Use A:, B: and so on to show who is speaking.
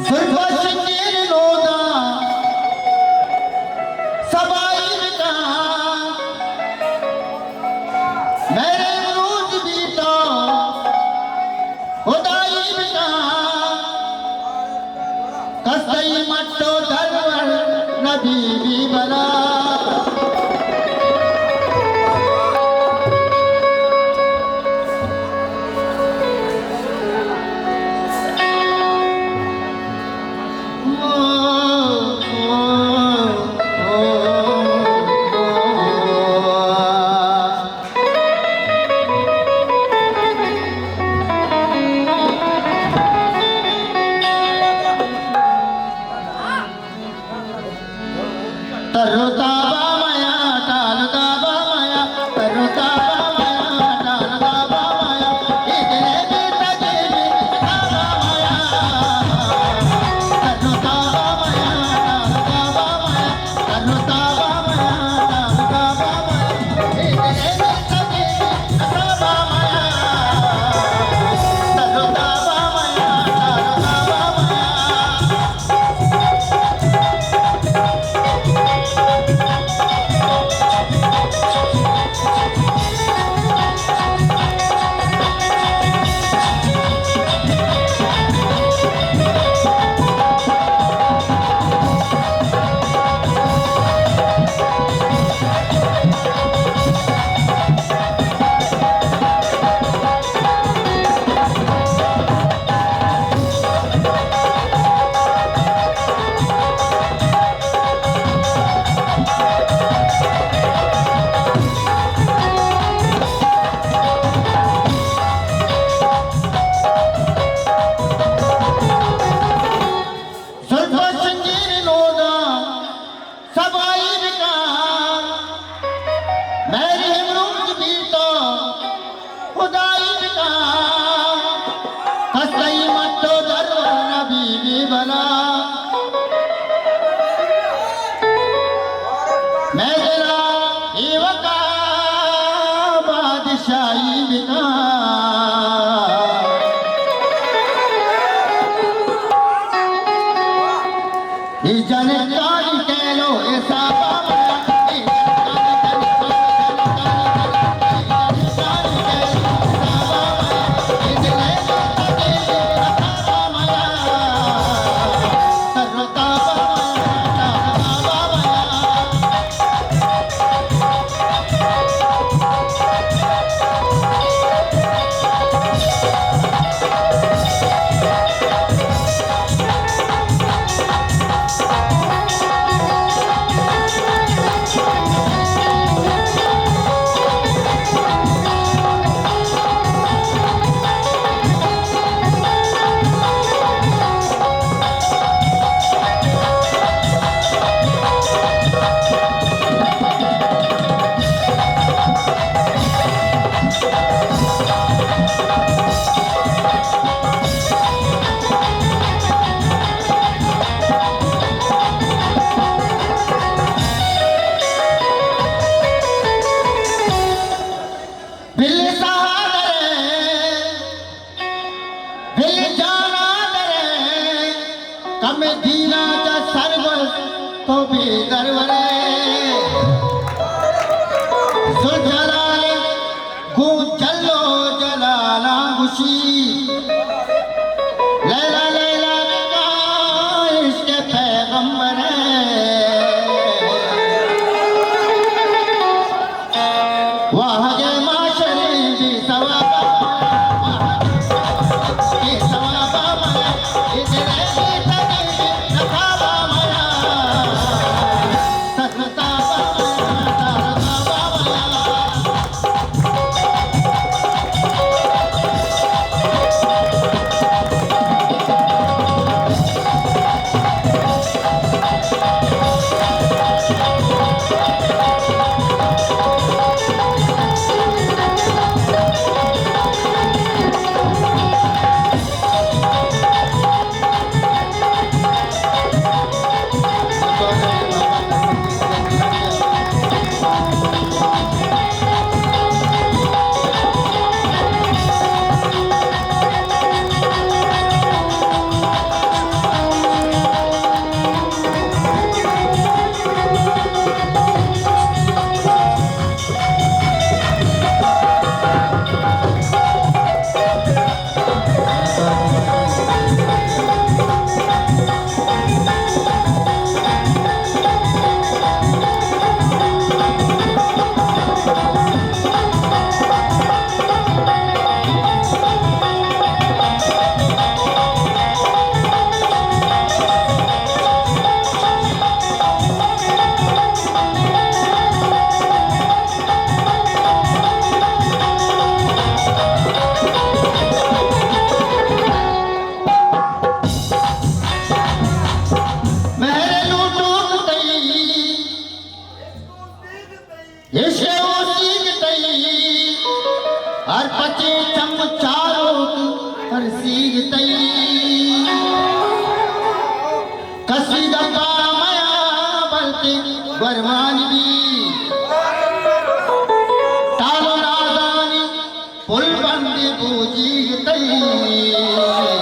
A: सुरभशकीर नोदा सबाई का मेरे मरूज बीता खुदाई बिना कसई मट्टो धरवर नबी भी बना तरुता बामया टालता बामया तरुता बामया टालता बामया इधरे बीता देवी बामया तरुता बामया टालता बामया तरुता बामया टालता बामया इधरे बीता देवी बामया तरुता बामया टालता बामया सुरभशकीर नोदा सबाई बिका मेरे मरूज बीता खुदाई बिका कसई मट्टो दरवर नबी भी बना मैं जरा एवका बादशाही बिका जनकारी कह लो ऐसा कम दीना जा सर्व तो भी दरवरे सुजलाले गु जलो जलाला खुशी लैला लैला का इसके पैगंबर वाह के माशरी भी सवाबा के सवाबा इधर हर पचे चमचारों हर सीग तई कसी गप्पा माया बलते बरमान भी टालो नादानी पुल बंदी बूजी तई